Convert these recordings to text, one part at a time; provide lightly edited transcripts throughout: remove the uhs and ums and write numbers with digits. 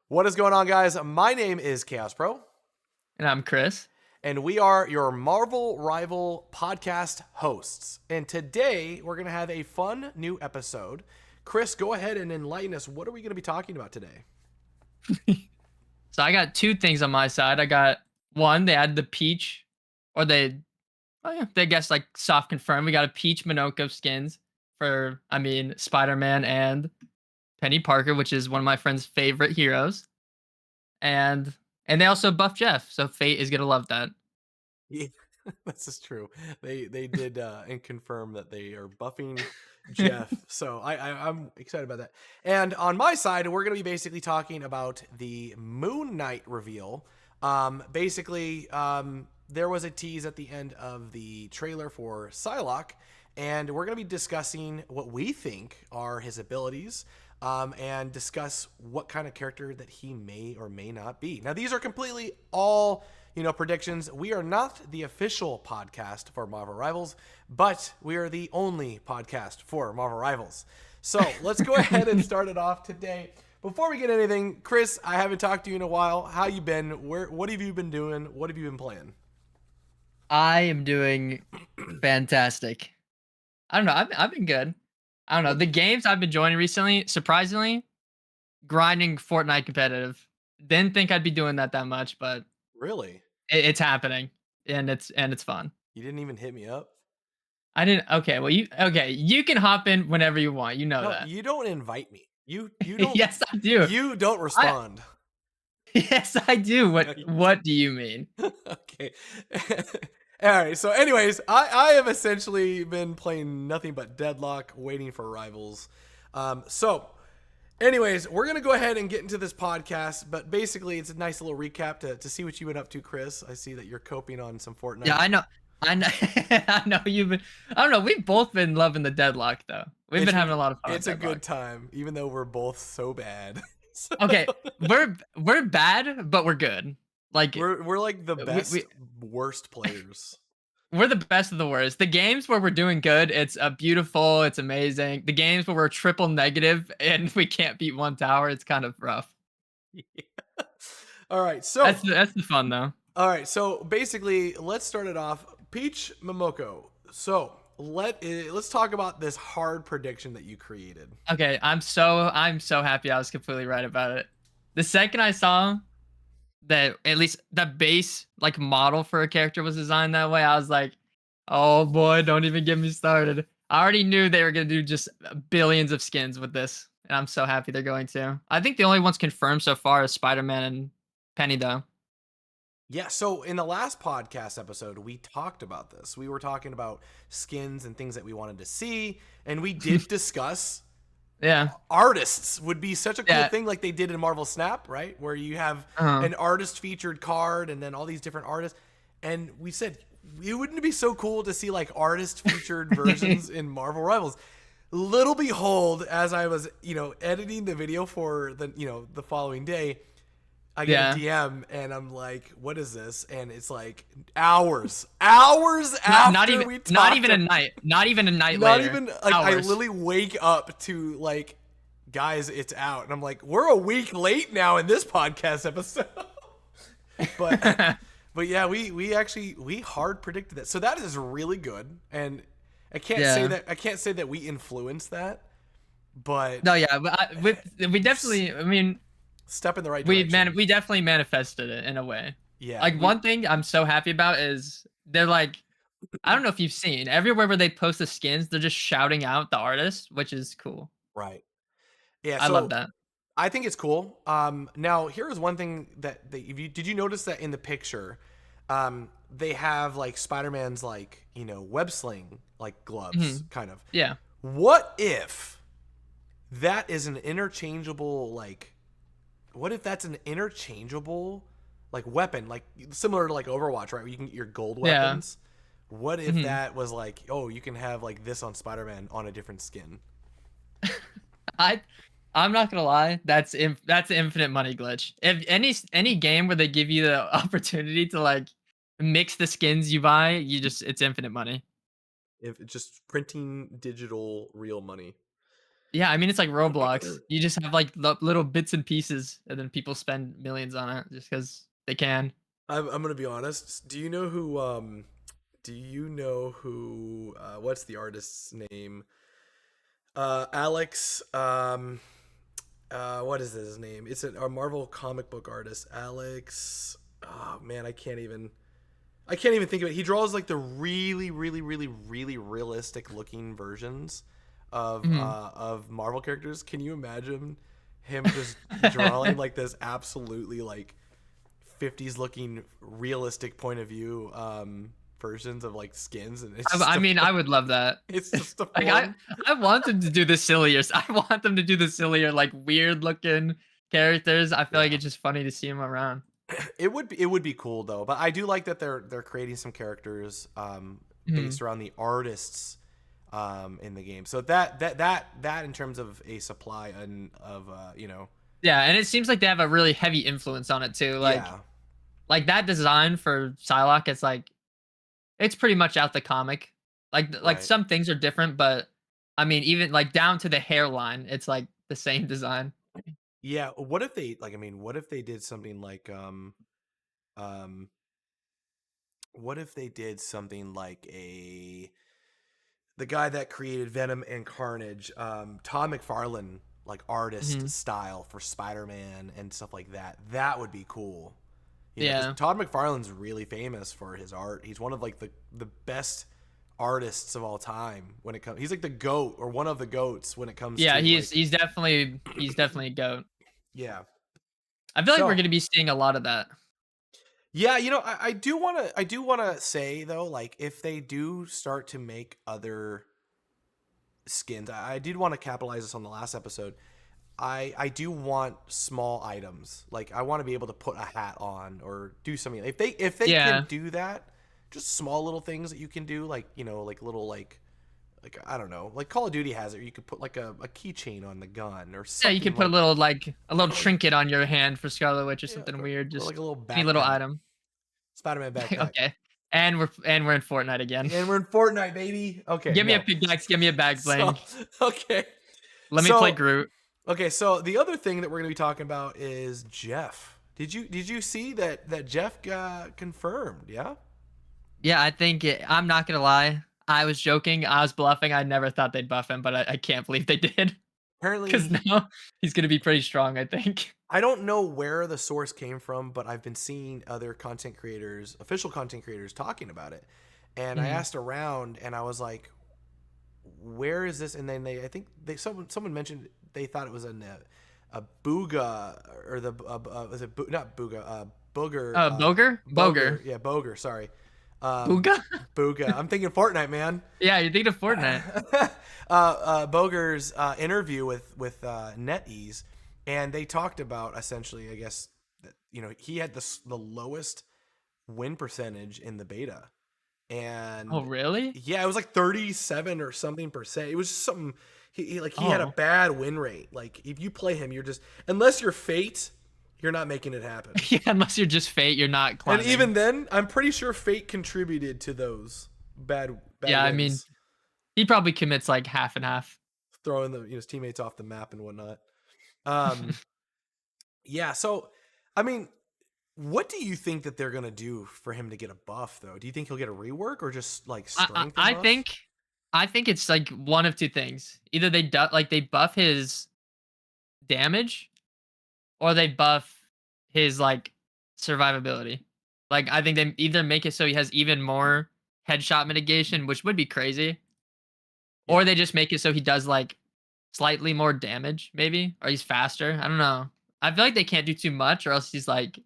What is going on, guys? My name is Chaos Pro, And I'm Chris. and we are your Marvel Rival podcast hosts. And today we're going to have a fun new episode. Chris, go ahead and enlighten us. What are we going to be talking about today? So I got two things on my side. I got one, they added the peach, or they guess like soft confirmed. We got a peach Minoko skins for, Spider-Man and Penny Parker, which is one of my friend's favorite heroes. And and they also buff Jeff, so Fate is gonna love that. Yeah, this is true. They did and confirm that they are buffing Jeff. So I'm excited about that. And on my side, we're going to be basically talking about the Moon Knight reveal. There was a tease at the end of the trailer for Psylocke, and we're going to be discussing what we think are his abilities. And discuss what kind of character that he may or may not be. Now, these are completely all predictions. We are not the official podcast for Marvel Rivals, but we are the only podcast for Marvel Rivals. So let's go ahead and start it off today. Before we get anything, Chris, I haven't talked to you in a while. How you been? What have you been doing? What have you been playing? I am doing fantastic. I don't know. I've been good. I don't know. What? The games I've been joining recently, surprisingly, grinding Fortnite competitive. Didn't think I'd be doing that much, but Really? it's happening, and it's fun. You didn't even hit me up? I didn't. Okay, well you can hop in whenever you want. You know No, that. you don't invite me. You don't Yes, I do. you don't I respond. yes, I do. No, you What do you mean? Okay. All right. So, anyways, I have essentially been playing nothing but Deadlock, waiting for rivals. Anyways, we're gonna go ahead and get into this podcast. But basically, it's a nice little recap to see what you've been up to, Chris. I see that you're coping on some Yeah, Fortnite. I know. I know. I know you've been. I don't know. We've both been loving the deadlock though. We've It's been having a lot of fun with it's a deadlock. good time, even though we're both so bad. So, Okay, we're bad, but we're good. Like we're like the we, best we worst players. we're the best of the worst. The games where we're doing good, it's beautiful, it's amazing. The games where we're triple negative and we can't beat one tower, it's kind of rough. Yeah. All right. So That's the fun though. All right, so basically, let's start it off. Peach Momoko. So let's talk about this hard prediction that you created. Okay, I'm so happy I was completely right about it. The second I saw that at least the base like model for a character was designed that way, I was like, "Oh boy, don't even get me started." I already knew they were gonna do just billions of skins with this, and I'm so happy they're going to. I think the only ones confirmed so far is Spider-Man and Penny, though. Yeah, so in the last podcast episode, we talked about this. We were talking about skins and things that we wanted to see, and we did discuss Yeah, artists would be such a cool yeah, thing like they did in Marvel Snap, right? Where you have uh-huh. an artist featured card and then all these different artists. And we said, it wouldn't it be so cool to see like artist featured versions in Marvel Rivals? Little behold, as I was, editing the video for the following day, I get a Yeah. DM and I'm like, what is this? And it's like hours Not after even we not talked even a night, not even a night not later. even like I Hours. literally wake up to like, guys, it's out, and I'm like, we're a week late now in this podcast episode. but but yeah, we hard predicted that, so that is really good, and Yeah. I can't say that we influenced that, but No, yeah, but we definitely. I mean, step in the right direction. we definitely manifested it in a way. Yeah, Like we one thing I'm so happy about is they're like, I don't know if you've seen everywhere where they post the skins, they're just shouting out the artist, which is cool. right. Yeah, I love so that. I think it's cool. Now here is one thing that did you notice that in the picture, they have like Spider-Man's like web sling like gloves Mhm. kind of. Yeah. What if that is an interchangeable like? What if that's an interchangeable like weapon, like similar to like Overwatch, right? Where you can get your gold Yeah. weapons. What if Mhm. that was like, oh, you can have like this on Spider-Man on a different skin? I I'm not gonna lie, that's an infinite money glitch. If any game where they give you the opportunity to like mix the skins you buy, it's infinite money. If just printing digital real money. Yeah, I mean, it's like Roblox. You just have like little bits and pieces, and then people spend millions on it just because they can. I'm gonna be honest. Do you know who what's the artist's name? Alex what is his name? It's a Marvel comic book artist. Alex, oh man, I can't even think of it. He draws like the really, really, really, really realistic looking versions Mhm. of Marvel characters. Can you imagine him just drawing like this absolutely like 50s looking realistic point of view versions of like skins, and it's just I a mean, I would love that. it's just a Like fun. I want them to do the sillier. I want them to do the sillier, like weird looking characters. I feel like Yeah. it's just funny to see them around. It would be cool though, but I do like that they're creating some characters Mhm. based around the artists in the game. So that in terms of a supply and of Yeah, and it seems like they have a really heavy influence on it too. yeah, Like that design for Psylocke, it's like it's pretty much out the comic. Like right. some things are different, but I mean, even like down to the hairline, it's like the same design. Yeah, what if they like I mean, what if they did something like um what if they did something like a the guy that created Venom and Carnage, Todd McFarlane, like artist Mhm. style for Spider-Man and stuff like that. That would be cool. You know, because Yeah. Todd McFarlane's really famous for his art. He's one of like the best artists of all time when it comes. He's like the goat or one of the goats when it comes Yeah, to like he's definitely a goat. yeah. I feel like we're So gonna be seeing a lot of that. yeah, I do wanna say though, like if they do start to make other skins, I did want to capitalize this on the last episode. I do want small items. Like I want to be able to put a hat on or do something. If they can Yeah. do that, just small little things that you can do, like like little like I don't know, like Call of Duty has it. You could put like a keychain on the gun or Yeah, you something could put like a little trinket on your hand for Scarlet Witch or yeah, something weird, or like a just little any little backpack, item. Spider-Man backpack. Okay. And we're in Fortnite again. And we're in Fortnite, baby. Okay, Give me a no. pickaxe, give me a bag So bling. okay, Let me play so Groot. okay, so the other thing that we're going to be talking about is Jeff. Did you see that Jeff got confirmed? Yeah. Yeah, I'm not gonna lie. I was joking. I was bluffing. I never thought they'd buff him, but I can't believe they did. Apparently, Because now he's gonna be pretty strong, I think. I don't know where the source came from, but I've been seeing other content creators, official content creators, talking about it. And I Mhm. asked around, and I was like, "Where is this?" And then I think someone mentioned they thought it was a booga or the was it not booga booger Boger? boger Boger. yeah boger sorry um Booga? booga. I'm thinking Fortnite, man. Yeah, you're thinking of Fortnite. Boger's interview with NetEase, and they talked about essentially, I guess, that, he had the lowest win percentage in the beta, Oh, and really? yeah, it was like 37 or something percent. It was something. He had a Oh. bad win rate. Like if you play him, you're just unless you're Fate, you're not making it happen. Yeah, unless you're just Fate, you're not And climbing. even then, I'm pretty sure Fate contributed to those bad Yeah, I mean, wins, he probably commits like half and half. throwing his teammates off the map and whatnot. Um, yeah. So, I mean, what do you think that they're gonna do for him to get a buff, though? Do you think he'll get a rework or just like I, I strength and I buff? think I think it's like one of two things. Either they buff his damage, or they buff his like survivability. Like I think they either make it so he has even more headshot mitigation, which would be crazy, or Yeah. they just make it so he does like slightly more damage, maybe, or he's faster. I don't know. I feel like they can't do too much, or else he's like.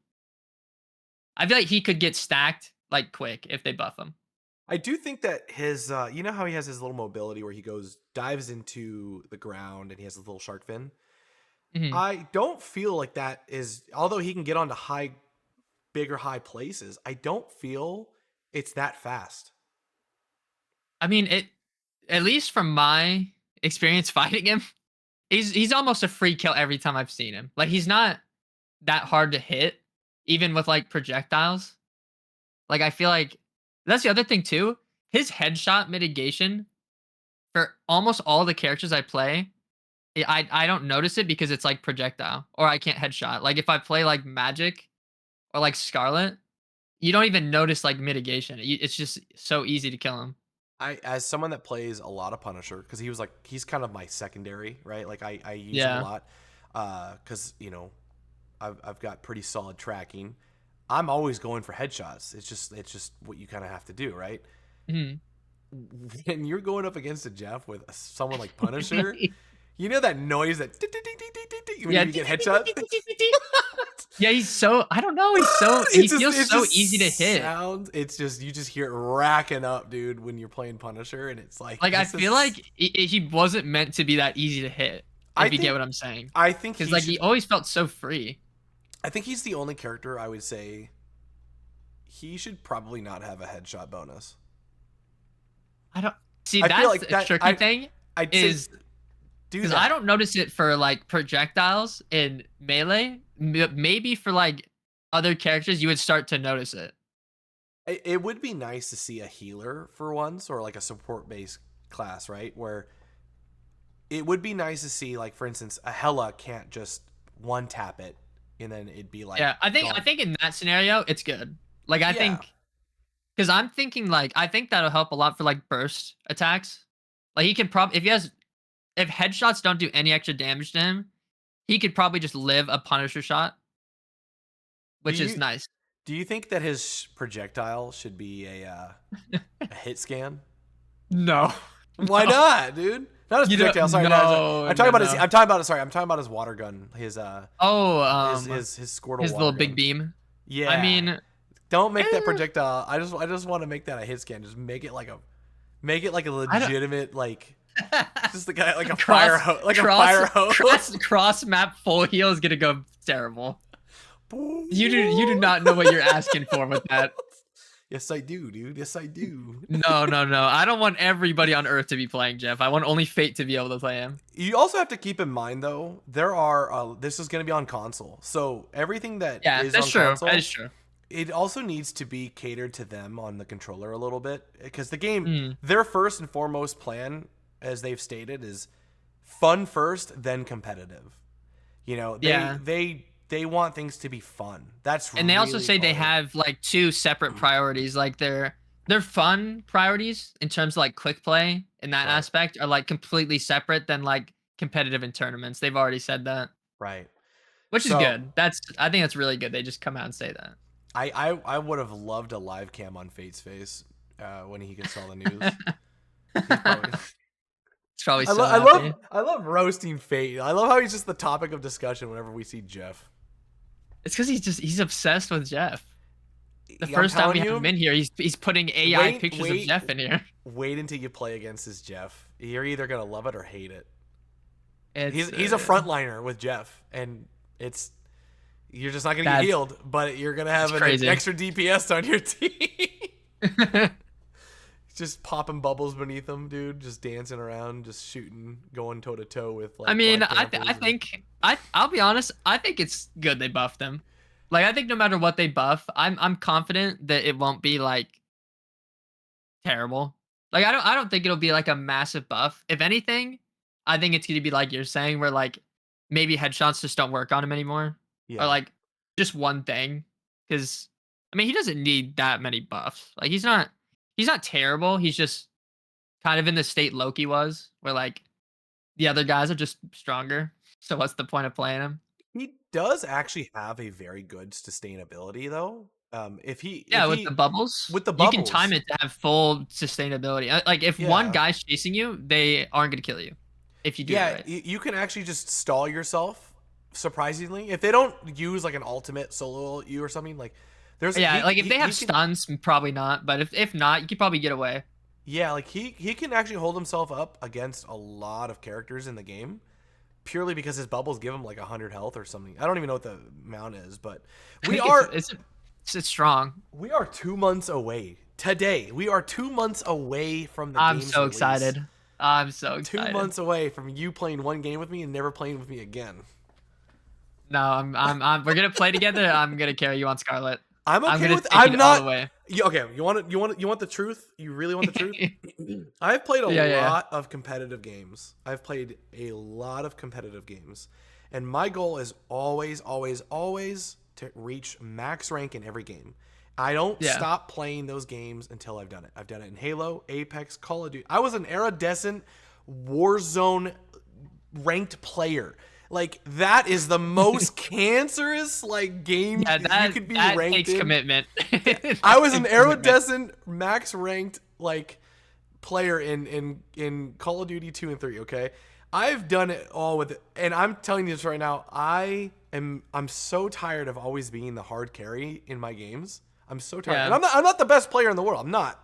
I feel like he could get stacked like quick if they buff him. I do think that his, you know how he has his little mobility where he dives into the ground and he has a little shark fin. Mhm. I don't feel like that is, although he can get onto bigger high places. I don't feel it's that fast. I mean, it at least from my experience fighting him, he's almost a free kill every time I've seen him. Like he's not that hard to hit, even with like projectiles. Like I feel like that's the other thing too. His headshot mitigation for almost all the characters I play I don't notice it because it's like projectile or I can't headshot. Like if I play like Magic or like Scarlet, you don't even notice like mitigation. It's just so easy to kill him. As someone that plays a lot of Punisher, because he's kind of my secondary, right? Like I use him a Yeah. lot, because I've got pretty solid tracking. I'm always going for headshots. It's just what you kind of have to do, right? Mhm. When you're going up against a Jeff with someone like Punisher, you know that noise that when Yeah. you get headshots. Yeah, he's so I don't know, It he just feels it so just easy to hit. sounds. It's just you just hear it racking up, dude, when you're playing Punisher, and it's like Like, I this feel is. like he wasn't meant to be that easy to hit, I if you get think what I'm saying. I think Because he like, he should. always felt so free. I think he's the only character I would say he should probably not have a headshot bonus. I don't see, I feel that's like a that. tricky thing, I'd say is do because I that. don't notice it for, like, projectiles in Melee. Maybe for, like, other characters, you would start to notice it. It would be nice to see a healer for once, or like a support based class, right? Where it would be nice to see, like, for instance, a Hella can't just one tap it and then it'd be like Yeah, I gone. think in that scenario, it's good. Like, I Yeah, think, because 'cause I'm thinking, like, I think that'll help a lot for, like, burst attacks. Like, he can probably if headshots don't do any extra damage to him, he could probably just live a Punisher shot, do which is you nice. do you think that his projectile should be a hit scan? No. Why No. not, dude? Not his You don't projectile. Sorry, no, sorry. no, I'm talking no, about his. no. I'm talking about. Sorry, I'm talking about his water gun. Oh, His Squirtle his water little big gun. beam. I Yeah. mean, Don't make that eh, projectile. I just want to make that a hit scan. Just make it like a I don't legitimate, like, just the guy like a fire cross hose, like a cross fire hose. cross map full heal is gonna go terrible. You do not know what you're asking for with that. Yes, I do, dude. Yes, I do. No, no, no. I don't want everybody on Earth to be playing Jeff. I want only Fate to be able to play him. You also have to keep in mind, though, there are. This is going to be on console, so everything that Yeah, is that's on true. That console, is true. it also needs to be catered to them on the controller a little bit, because the game, Mm, their first and foremost plan, as they've stated, is fun first, then competitive. You know, yeah. they want things to be fun. That's And they also really say they all it. have like two separate priorities. Like their fun priorities in terms of like quick play in that Right, aspect are like completely separate than like competitive in tournaments. They've already said that, right. which is So good. I think that's really good. They just come out and say that. I would have loved a live cam on Fate's face when he gets all the news. He's probably. It's probably I, so I love happy. I love roasting Fate. I love how he's just the topic of discussion whenever we see Jeff. It's because he's obsessed with Jeff. The I'm first time we telling have him you, in here, he's putting AI pictures of Jeff in here. wait until you play against his Jeff. You're either gonna love it or hate it. It's He's a frontliner with Jeff, and it's you're just not gonna get that's healed, but you're gonna it's have an crazy. extra DPS on your team. Just popping bubbles beneath him, dude. Just dancing around, just shooting, going toe to toe with I like mean, Black I Panthers. think I'll be honest. I think it's good they buffed him. Like I think no matter what they buff, I'm confident that it won't be like terrible. Like I don't think it'll be like a massive buff. If anything, I think it's gonna be like you're saying, where like maybe headshots just don't work on him anymore, or Yeah, like just one thing. Because I mean, he doesn't need that many buffs. Like he's not terrible. He's just kind of in the state Loki was, where like the other guys are just stronger. So what's the point of playing him? he does actually have a very good sustainability, though. Yeah, If with the he bubbles, with the you can time bubbles, it to have full sustainability. Like if one yeah, guy's chasing you, they aren't gonna kill you if you do it yeah, right. you can actually just stall yourself. Surprisingly, if they don't use like an ultimate solo you or something, like there's Yeah, like if they he have can. stuns, probably not. But if not, you could probably get away. Yeah, like he can actually hold himself up against a lot of characters in the game purely because his bubbles give him like 100 health or something. I don't even know what the amount is, but I we think are it's strong. we are 2 months away today. We are 2 months away from the I'm game's so release. excited. I'm so Two excited. months away from you playing one game with me and never playing with me again. No, we're gonna play together. I'm gonna carry you on Scarlet. I'm I'm okay gonna with. take it all the way. Okay, you want the truth? You really want the truth? I've played a Yeah. lot of competitive games. I've played a lot of competitive games. And my goal is always, always, always to reach max rank in every game. I don't Yeah. stop playing those games until I've done it. I've done it in Halo, Apex, Call of Duty. I was an iridescent Warzone ranked player. Like that is the most cancerous like game Yeah, you that could be that ranked takes in. commitment. I That was an takes commitment. iridescent max ranked like player in Call of Duty 2 and 3, okay? I've done it all with it, and I'm telling you this right now, I'm so tired of always being the hard carry in my games. I'm so tired. And Yeah. I'm not the best player in the world. I'm not.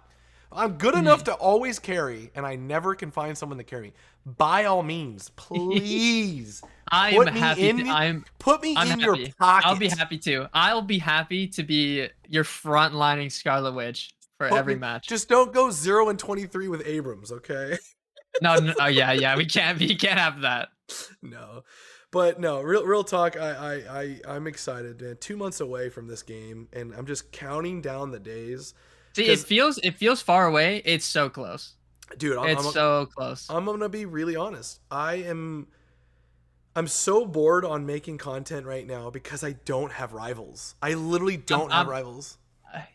I'm good enough Mhm. to always carry, and I never can find someone to carry me. By all means, please I am put me happy to, in put me I'm in your happy. I'll be pocket. happy too. I'll be happy to be your frontlining Scarlet Witch for Put every me match. just don't go 0 and 23 with Abrams, okay? No, no, oh yeah, we can't have that. No, but no, real talk. I'm excited, man. 2 months away from this game, and I'm just counting down the days. See, Because, it feels far away. It's so close. dude, It's so close. I'm gonna be really honest. I'm so bored on making content right now because I don't have rivals. I literally I'm, don't have I'm, rivals.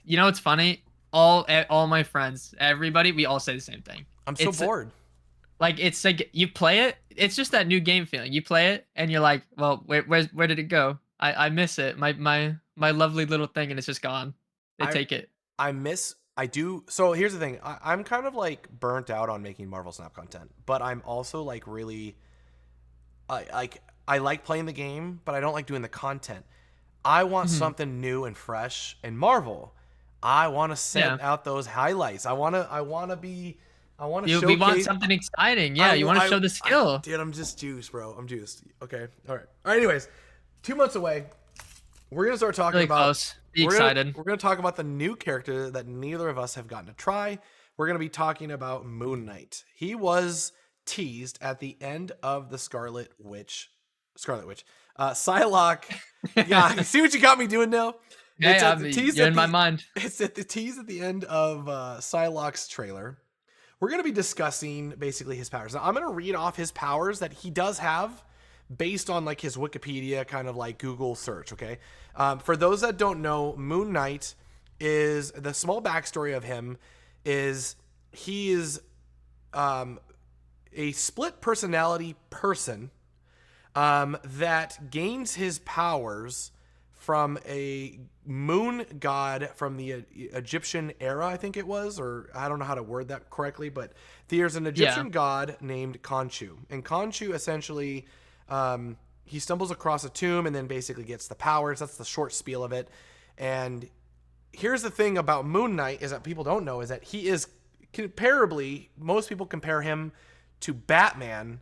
you know, it's funny. All my friends, everybody, we all say the same thing. I'm so It's bored. it's like you play it. It's just that new game feeling. You play it, and you're like, well, where did it go? I miss it. My lovely little thing, and it's just gone. They I take it. I do. So here's the thing. I'm kind of like burnt out on making Marvel Snap content, but I'm also like really I like playing the game, but I don't like doing the content. I want Mhm. something new and fresh in Marvel. I want to Yeah. send out those highlights. I want to We want showcase. something exciting. Yeah, you want to show the skill. Dude, I'm just juiced, bro. I'm juiced. Okay, all right. All right. Anyways, 2 months away, we're gonna start talking Really about. close. Be excited. We're gonna talk about the new character that neither of us have gotten to try. We're gonna be talking about Moon Knight. He was teased at the end of the Scarlet Witch, Psylocke. Yeah, you see what you got me doing now? Hey, It's at the tease you're at in my the mind. it's at the tease at the end of Psylocke's trailer. We're going to be discussing basically his powers. Now, I'm going to read off his powers that he does have based on like his Wikipedia kind of like Google search. Okay. For those that don't know, Moon Knight is the small backstory of him is he is a split personality person that gains his powers from a moon god from the Egyptian era, I think it was, or I don't know how to word that correctly, but there's an Yeah. Egyptian god named Khonshu. And Khonshu essentially, he stumbles across a tomb and then basically gets the powers. That's the short spiel of it. And here's the thing about Moon Knight is that people don't know is that he is comparably, most people compare him to Batman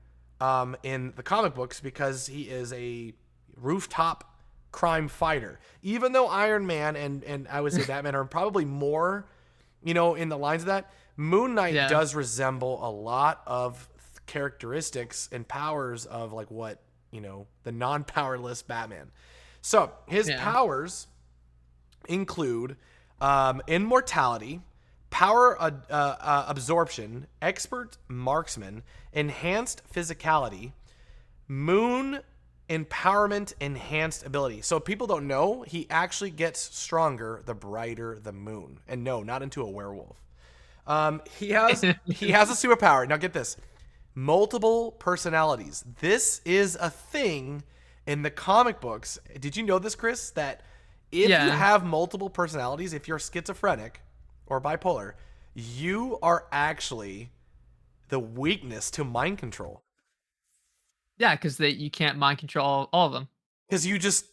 in the comic books because he is a rooftop crime fighter. Even though Iron Man and I would say Batman are probably more, in the lines of that, Moon Knight Yeah. does resemble a lot of characteristics and powers of like what, the non-powerless Batman. So his Yeah. powers include immortality, power absorption, expert marksman, enhanced physicality, moon empowerment, enhanced ability. So people don't know he actually gets stronger the brighter the moon. And no, not into a werewolf. He has a superpower. Now get this: multiple personalities. This is a thing in the comic books. Did you know this, Chris? That if you Yeah. have multiple personalities, if you're schizophrenic or bipolar, you are actually the weakness to mind control. Yeah, because you can't mind control all of them. Because if you Just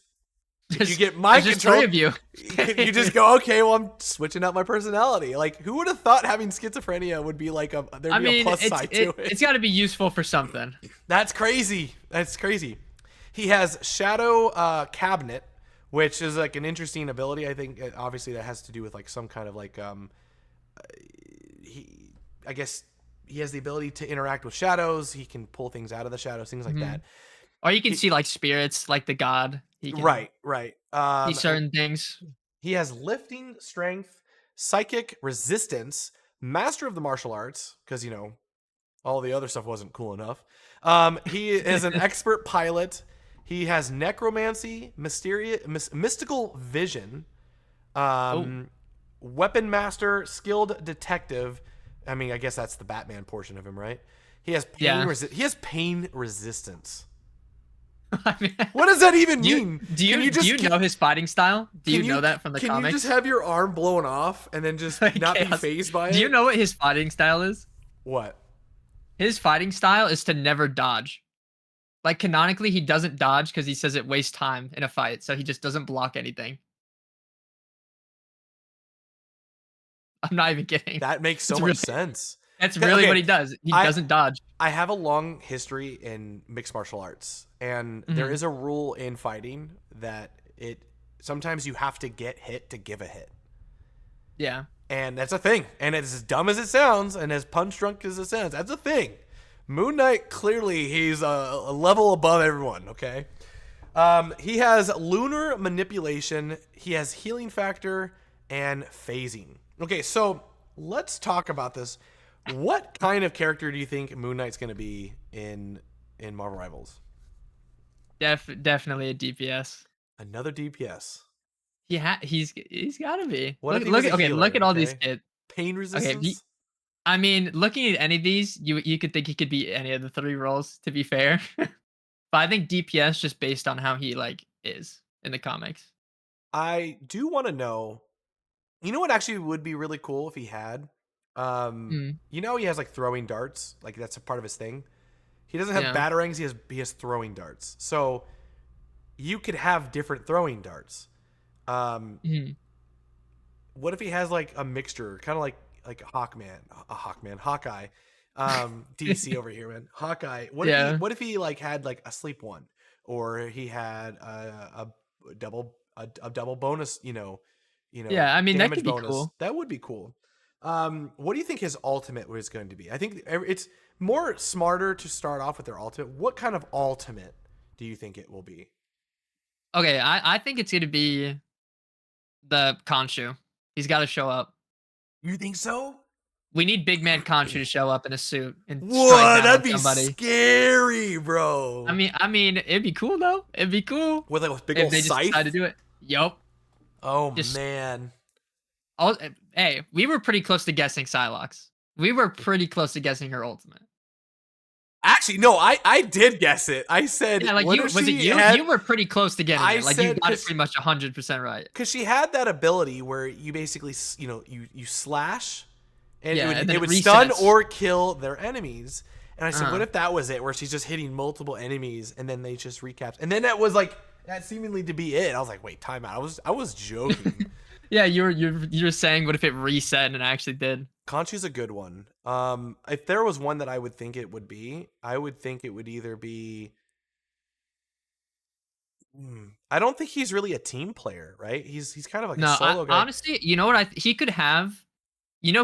get there's mind just three control, of you. you just go, okay, well, I'm switching up my personality. Like, who would have thought having schizophrenia would be like there'd I be a mean, plus side to it? it's got to be useful for something. That's crazy. That's crazy. He has Shadow Cabinet, which is like an interesting ability. I think obviously that has to do with like some kind of like I guess he has the ability to interact with shadows. He can pull things out of the shadows, things like Hmm. that. Or you can see like spirits, like the god. He can Right, right. see And certain things. he has lifting, strength, psychic resistance, master of the martial arts, because, all the other stuff wasn't cool enough. He is an expert pilot. He has necromancy, mystical vision, Oh, weapon master, skilled detective. I mean, I guess that's the Batman portion of him, right? He has yeah. he has pain resistance. I mean, What does that even do you mean? do Can you you do just you know his fighting style? Do you know that from the can you just comics? have your arm blown off and then just not be Chaos. phased by it? Do you know what his fighting style is? What? His fighting style is to never dodge. Like canonically, he doesn't dodge because he says it wastes time in a fight, so he just doesn't block anything. I'm not even kidding. That makes so It's much really sense. that's Okay, really what okay, he does. He I doesn't dodge. I have a long history in mixed martial arts, and there Mhm. is a rule in fighting that it sometimes you have to get hit to give a hit. Yeah. And that's a thing. And it's as dumb as it sounds, and as punch drunk as it sounds, that's a thing. Moon Knight, clearly, he's a level above everyone, okay? He has lunar manipulation, he has healing factor, and phasing. Okay, so let's talk about this. What kind of character do you think Moon Knight's going to be in Marvel Rivals? Definitely a DPS. Another DPS. He's gotta be. What if Look he was look a okay, look healer, at all these okay? kids. Pain Okay, resistance? I mean, looking at any of these, you could think he could be any of the three roles, to be fair. But I think DPS just based on how he like is in the comics. I do want to know. You know what actually would be really cool if he had? Mm, He has like throwing darts, like that's a part of his thing. He doesn't have yeah. batarangs, he has throwing darts. So you could have different throwing darts. Um, Mhm. what if he has like a mixture, kind of like Hawkeye, DC over here, man. Hawkeye. Yeah. What if he like had like a sleep one, or he had a double bonus, Yeah, I mean, that damage could be bonus. cool. That would be cool. What do you think his ultimate was going to be? I think it's more smarter to start off with their ultimate. What kind of ultimate do you think it will be? Okay, I think it's gonna be the Khonshu. He's gotta show up. You think so? We need big man Khonshu to show up in a suit and strike What? down That'd on be somebody. scary, I bro. mean I mean, it'd be cool though. It'd be cool With like a big if old they just decide to scythe. do it. Yup. Oh Just man. hey, we were pretty close to guessing Psylocke. We were pretty close to guessing her ultimate. Actually, no, I did guess it. I said, Yeah, like what you if was it she you? had? You were pretty close to getting I it. Like you said got it pretty much 100% right. because she had that ability where you basically, you slash, and Yeah, and then it it would stun resets. or kill their enemies. And I said, what Uh-huh. if that was it, where she's just hitting multiple enemies, and then they just recaps, and then that was like that seemingly to be it. I was like, wait, time out. I was joking. Yeah, you were saying what if it reset and it actually did? Conchu's a good one. If there was one that I would think it would be, I would think it would either be. I don't think he's really a team player, right? He's kind of like a No, I solo guy. honestly, you know what he could have,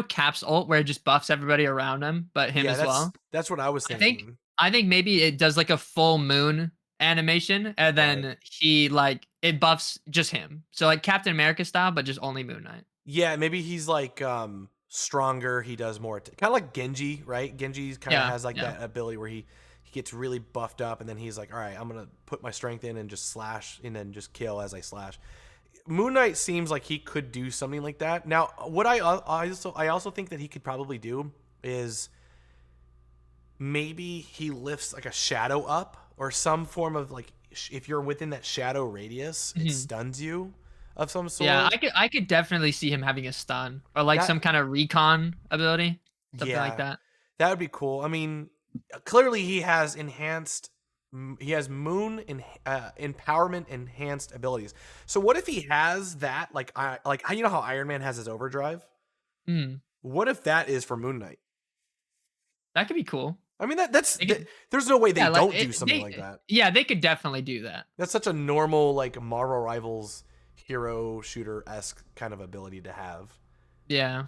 Cap's ult where it just buffs everybody around him, but him Yeah, as well. that's what I was I think thinking. I think maybe it does like a full moon animation and Right. then he like it buffs just him. So like Captain America style, but just only Moon Knight. Yeah, maybe he's like stronger. He does more, kind of like Genji, right? Genji kind of Yeah, has like yeah. that ability where he gets really buffed up, and then he's like, all right, I'm gonna put my strength in and just slash, and then just kill as I slash. Moon Knight seems like he could do something like that. Now, what I also think that he could probably do is maybe he lifts like a shadow up or some form of like if you're within that shadow radius, it Mhm. stuns you of some Yeah, sort. I could definitely see him having a stun or like That some kind of recon ability, something like yeah, that. that would be cool. I mean, clearly he has he has moon empowerment enhanced abilities. So what if he has that like you know how Iron Man has his overdrive? Mm, What if that is for Moon Knight? that could be cool. I mean They could, there's no way they yeah, like don't do something like they that. yeah, they could definitely do that. That's such a normal like Marvel Rivals hero shooter esque kind of ability to have. Yeah,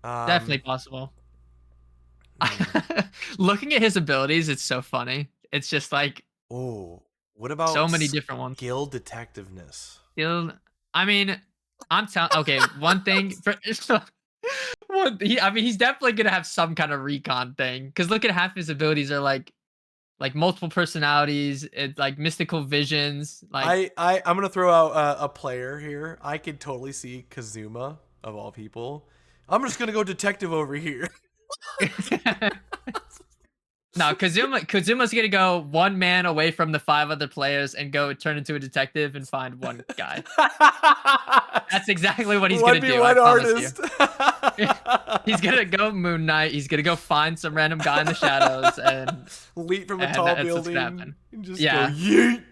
Um, definitely possible. hmm. Looking at his abilities, it's so funny. It's just like Oh, what so about many different ones. skill detectiveness? He'll, I mean, I'm telling. Okay, one thing. I mean, he's definitely gonna have some kind of recon thing. Because look at half his abilities are like multiple personalities. It's like mystical visions. Like, I'm gonna throw out a player here. I could totally see Kazuma of all people. I'm just gonna go detective over here. no, Kazuma's gonna go one man away from the 5 other players and go turn into a detective and find one guy. That's exactly what he's gonna do. I 1v1 promise you. artist. He's gonna go Moon Knight. He's gonna go find some random guy in the shadows and Leap from a and tall that's what's building gonna happen. and just Yeah, go yeet.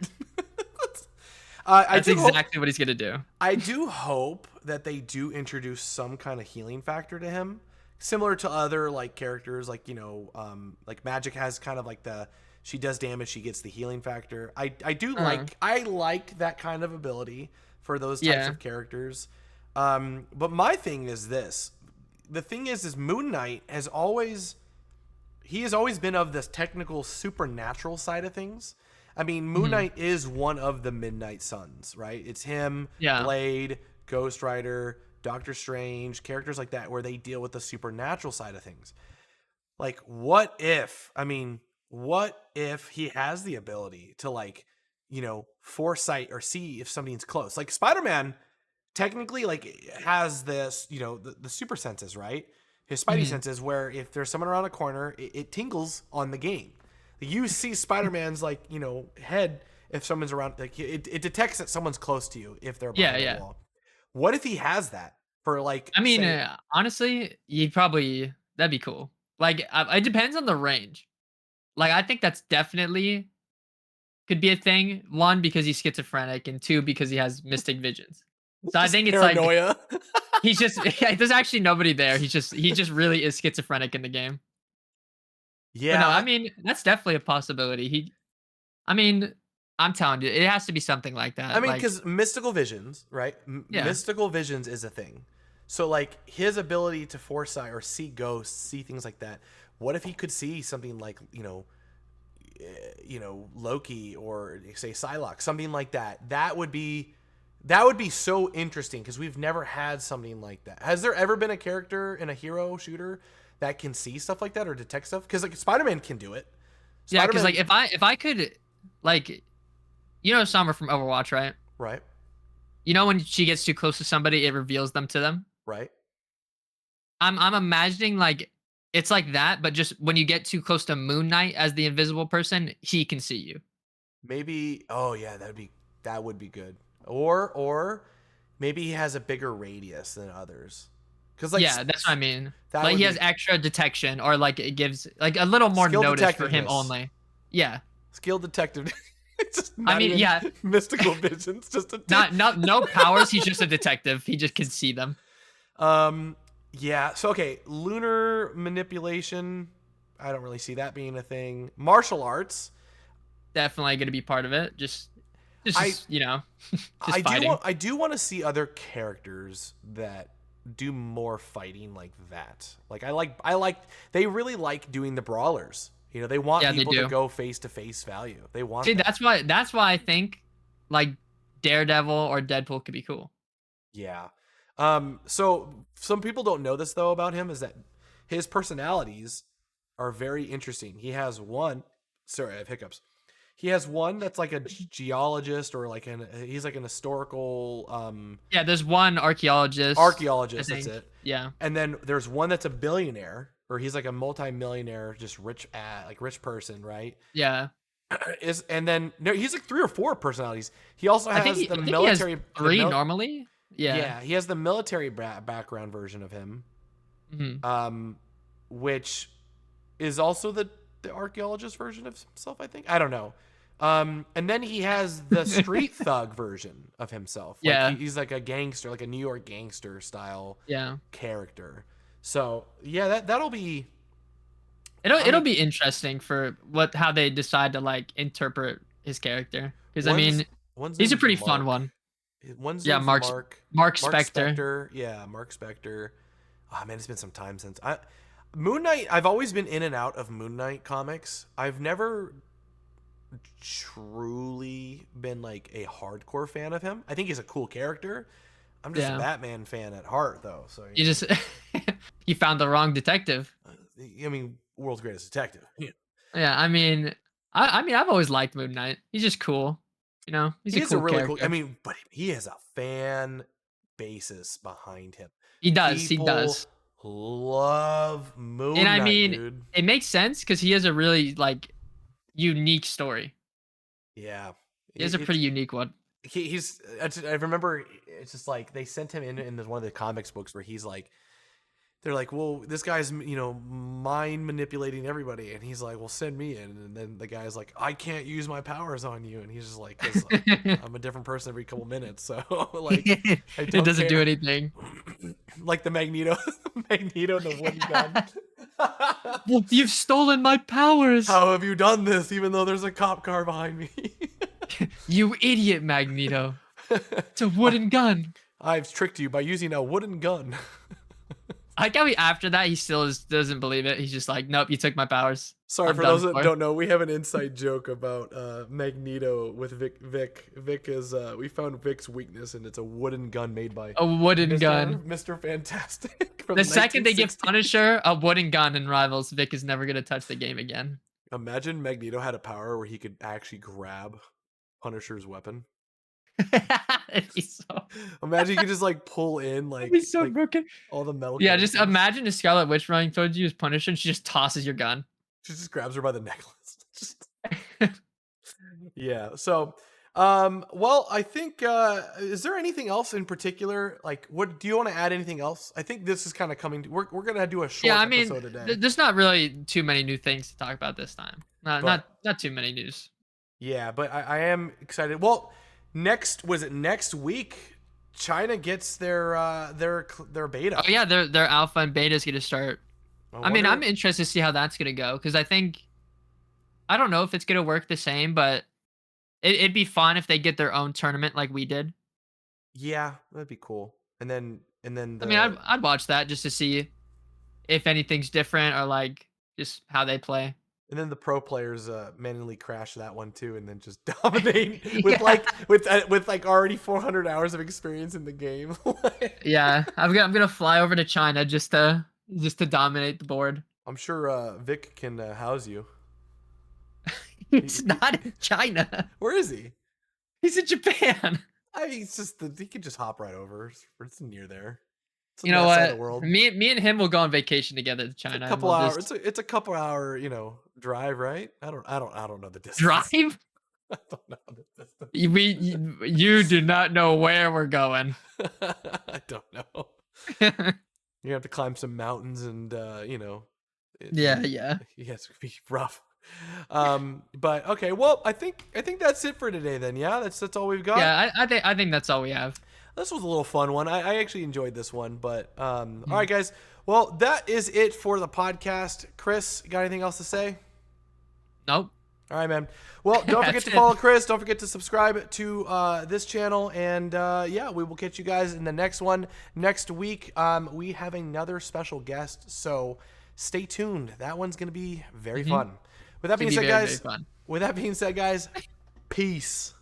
that's exactly what he's gonna do. I do hope that they do introduce some kind of healing factor to him, similar to other like characters, like like Magic has kind of like she does damage, she gets the healing factor. I like that kind of ability for those types of characters. But my thing is this: the thing is Moon Knight has always been of this technical supernatural side of things. I mean, Moon Knight is one of the Midnight Suns, right? It's him, Blade, Ghost Rider, Doctor Strange, characters like that, where they deal with the supernatural side of things. Like, what if he has the ability to foresight or see if something's close? Like Spider-Man technically has this, the super senses, right? His Spidey senses, where if there's someone around a corner, it tingles on the game. You see Spider-Man's head if someone's around, it detects that someone's close to you if they're behind the wall. What if he has that for I mean, honestly, that'd be cool. Like, it depends on the range. Like, I think that's definitely could be a thing. One, because he's schizophrenic, and two, because he has mystic visions. So I think it's paranoia. Like he's just there's actually nobody there. He just really is schizophrenic in the game. Yeah. But no, I mean, that's definitely a possibility. I mean, I'm telling you, it has to be something like that. I mean, because mystical visions, right? Mystical visions is a thing. So, like, his ability to foresight or see ghosts, see things like that. What if he could see something like, Loki or say Psylocke, something like that? That would be so interesting because we've never had something like that. Has there ever been a character in a hero shooter that can see stuff like that or detect stuff? Because like Spider-Man can do it. Yeah, because like if I could, like, Summer from Overwatch, right? Right. When she gets too close to somebody, it reveals them to them. Right. I'm imagining like it's like that, but just when you get too close to Moon Knight as the invisible person, he can see you. Maybe. Oh yeah, that would be good. Or maybe he has a bigger radius than others. Because Yeah, that's what I mean. Like he has extra detection, or like it gives like a little more notice for him only. Yeah. Skill detective. It's just I mean, yeah. Mystical visions. Just no powers. He's just a detective. He just can see them. Yeah. So okay, lunar manipulation. I don't really see that being a thing. Martial arts. Definitely going to be part of it. Just I do want to see other characters that do more fighting like that. Like I like they really like doing the brawlers. They want people to go face to face value. They want that's why I think like Daredevil or Deadpool could be cool. Yeah. So some people don't know this though about him is that his personalities are very interesting. He has one, sorry, I have hiccups. He has one that's like a geologist or he's like an historical. Yeah, there's one archaeologist. That's it. Yeah. And then there's one that's a billionaire, or he's like a multi-millionaire, just rich person, right? Yeah. And then he's like 3 or 4 personalities. He also has the military. He has 3 normally. Yeah. Yeah, he has the military background version of him, which is also the archaeologist version of himself, I think. I don't know. And then he has the street thug version of himself. Like he's like a gangster, like a New York gangster style character. So yeah, that'll be. It'll be interesting for how they decide to like interpret his character, because I mean he's a pretty fun one. One's Mark Spector. Yeah, Mark Spector. Oh man, it's been some time since Moon Knight. I've always been in and out of Moon Knight comics. I've never truly been like a hardcore fan of him. I think he's a cool character. I'm just a Batman fan at heart, though. So You just you found the wrong detective. I mean, world's greatest detective. Yeah. Yeah, I mean, I've always liked Moon Knight. He's just cool. You know, he's He a is a cool really cool. I character. mean, but he has a fan basis behind him. He does. He People does. love And Moon I Knight, mean, dude. it makes sense because he has a really like unique story. Yeah, He has a pretty unique one. he's. I remember it's just like they sent him in one of the comics books where he's like, they're like, well, this guy's mind manipulating everybody, and he's like, well, send me in, and then the guy's like, I can't use my powers on you, and he's just like, 'cause I'm a different person every couple minutes, so like, I It don't doesn't do care. anything. Like the Magneto, Magneto and the wooden gun. Well, you've stolen my powers. How have you done this, even though there's a cop car behind me? You idiot, Magneto. It's a wooden gun. I've tricked you by using a wooden gun. I like how after that he still doesn't believe it. He's just like, nope, you took my powers. Sorry, I'm for done those that for. don't know, we have an inside joke about Magneto with Vic. Vic is we found Vic's weakness, and it's a wooden gun made by A wooden gun. Mr. Fantastic. From The second they give 1960. Punisher a wooden gun in Rivals, Vic is never gonna touch the game again. Imagine Magneto had a power where he could actually grab Punisher's weapon. It'd be so, Imagine you could just like pull in it'd be so like broken. all the metal. Yeah, just connections. imagine a Scarlet Witch running towards you as Punisher and she just tosses your gun. She just grabs her by the necklace. Just yeah. So, well, I think is there anything else in particular? Like, what do you want to add? Anything else? I think this is kind of coming. We're gonna do a short Yeah, I mean, episode today. there's not really too many new things to talk about this time. Not too many news. Yeah, but I am excited. Well, next week? China gets their beta. Oh yeah, their alpha and beta is gonna start. I mean, I'm interested to see how that's gonna go because I don't know if it's gonna work the same, but it'd be fun if they get their own tournament like we did. Yeah, that'd be cool. And then I mean, I'd watch that just to see if anything's different or like just how they play. And then the pro players manually crash that one too, and then just dominate with Yeah. with like already 400 hours of experience in the game. Yeah, I'm gonna fly over to China just to dominate the board. I'm sure Vic can house you. He's not in China. Where is he? He's in Japan. He's just he could just hop right over. It's near there. It's on You know that side of what? the world. Me and him will go on vacation together to China. It's a and couple we'll hours. just It's a couple hour drive, right? I don't know the distance. drive. I don't know the distance. You do not know where we're going. I don't know. You have to climb some mountains, and Yeah. yes, it'd be rough. But okay, well, I think that's it for today then. Yeah, that's all we've got. Yeah, I think that's all we have. This was a little fun one. I actually enjoyed this one, but all right, guys. Well, that is it for the podcast. Chris, got anything else to say? Nope. All right, man. Well, don't forget to follow Chris. Don't forget to subscribe to this channel. And yeah, we will catch you guys in the next one next week. We have another special guest, so stay tuned. That one's going to be very fun. With that being said, guys, peace.